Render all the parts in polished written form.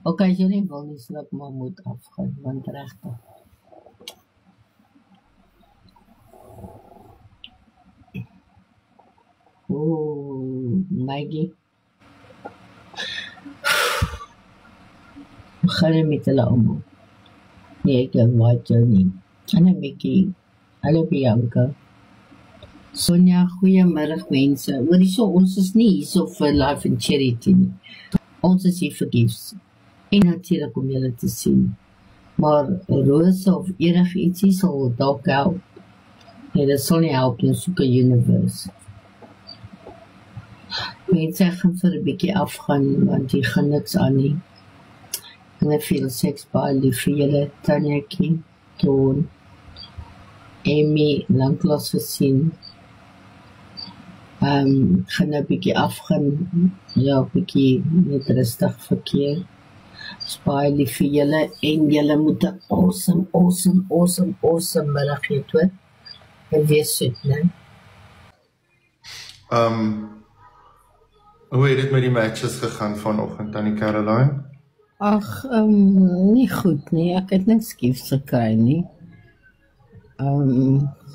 Okay, as jy nie wil nie, sal ek maar moet afgaan, want regtig. Maggie. Gaan jy met hulle om? Nee, ek weet jou nie. Anna Mickey, hallo Bianca. Sonja, goeiemiddag mense. Hoor hierso, ons is nie hierso vir Life and Charity nie. Ons is hier vir gifts. En natuurlijk om julle te sien. Maar Rose of enig ietsie sal dalk help. Nee, dit sal nie help nie, soek 'n universe. Mense, ek gaan vir 'n bietjie afgaan, want jy gaan niks aan nie. En ek voel seks baie lief vir julle, Tanjakie, Toon, Amy, lanklaas gesien. Gaan 'n bietjie afgaan, ja, 'n bietjie met rustig verkeer. Baie lief vir julle en julle moet 'n awesome middag hê, hoor. En wees soet, né? Hoe het dit met die matches gegaan vanoggend aan die Caroline? Ag, nie goed nie. Ek het niks gifts gekry nie.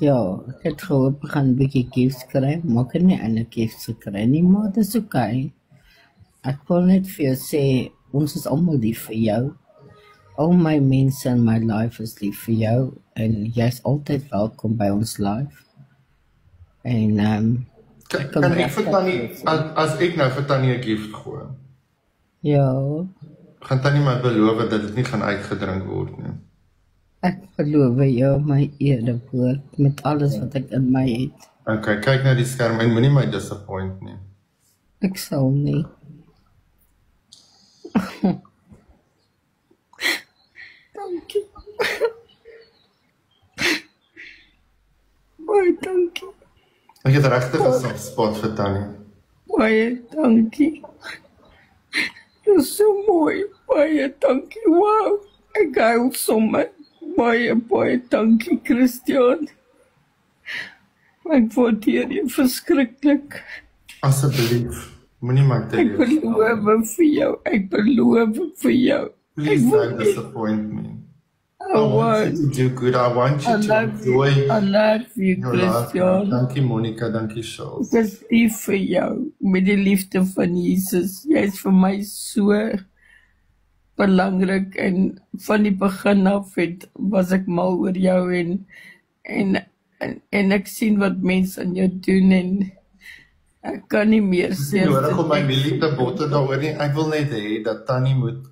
Ja, ek het gehoop ek gaan 'n bietjie gifts kry, maar ek het nie ander gifts gekry nie, maar dit is okay. Ek wil net vir jou sê, ons is almal lief vir jou. Al my mense in my life is lief vir jou en jy's altyd welkom by ons life. En Kan ek vir Tannie, as ek nou vir Tannie 'n gift gooi? Ja. Gaan Tannie my beloof dat dit nie gaan uitgedrink word nie? Ek beloof jou my erewoord met alles wat ek in my het. Okay, kyk na die skerm en moenie my disappoint nie. Ek sal nie. Dankie. Baie dankie. Ek het regtig 'n soft spot vir Tannie. Baie dankie. Jy is so mooi. Baie dankie. Wow. Ek hou sommer. Baie dankie, Christian. Ek waardeer jou verskriklik. Asseblief, moenie my te Ek beloof vir jou. Please don't disappoint me. I I want you to do good. I want you to enjoy I love you, your life. Christian. Dankie Monica, dankie Charles. Ek is lief vir jou, met die liefde van Jesus. Jy is vir my so belangrik en van die begin af was ek mal oor jou en ek sien wat mense aan jou doen en ek kan nie meer sê. Nodig om my mielie te botte daaroor nie. Ek wil net hê dat Tannie moet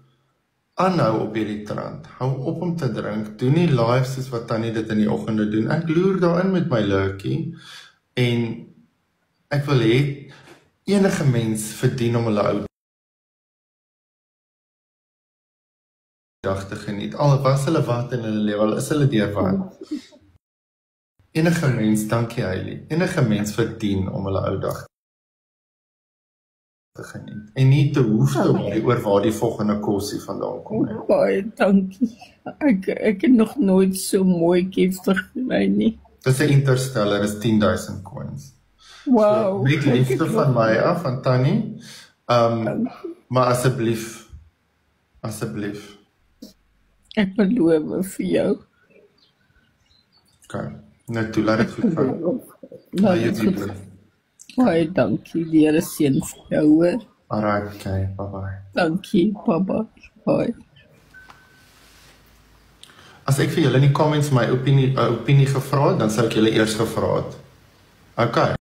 aanhou op hierdie trant. Hou op om te drink. Doen nie live soos wat Tannie dit in die oggende doen. Ek loer daarin met my lurkie en ek wil hê enige mens verdien om hulle ou dag te geniet. Al was hulle wat in hulle lewe, al is hulle deur wat. Enige mens, dankie Hailey, enige mens verdien om hulle ou dag te geniet. En nie te hoef te worry oor waar die volgende kosie vandaan kom. Baie dankie. Ek het nog nooit so mooi gifts gekry nie. Dis 'n Interstellar, is 10,000 coins. Wow. So, met liefde van my af, van Tannie. Maar asseblief. Ek beloof vir jou. Okay. Nou toe, laat dit goed gaan. Baie dankie, die Here seën vir jou, hoor. Alright, okay, bye-bye. Dankie, bye-bye. As ek vir julle in die comments my opinie gevra het, dan sou ek julle eers gevra het. Okay.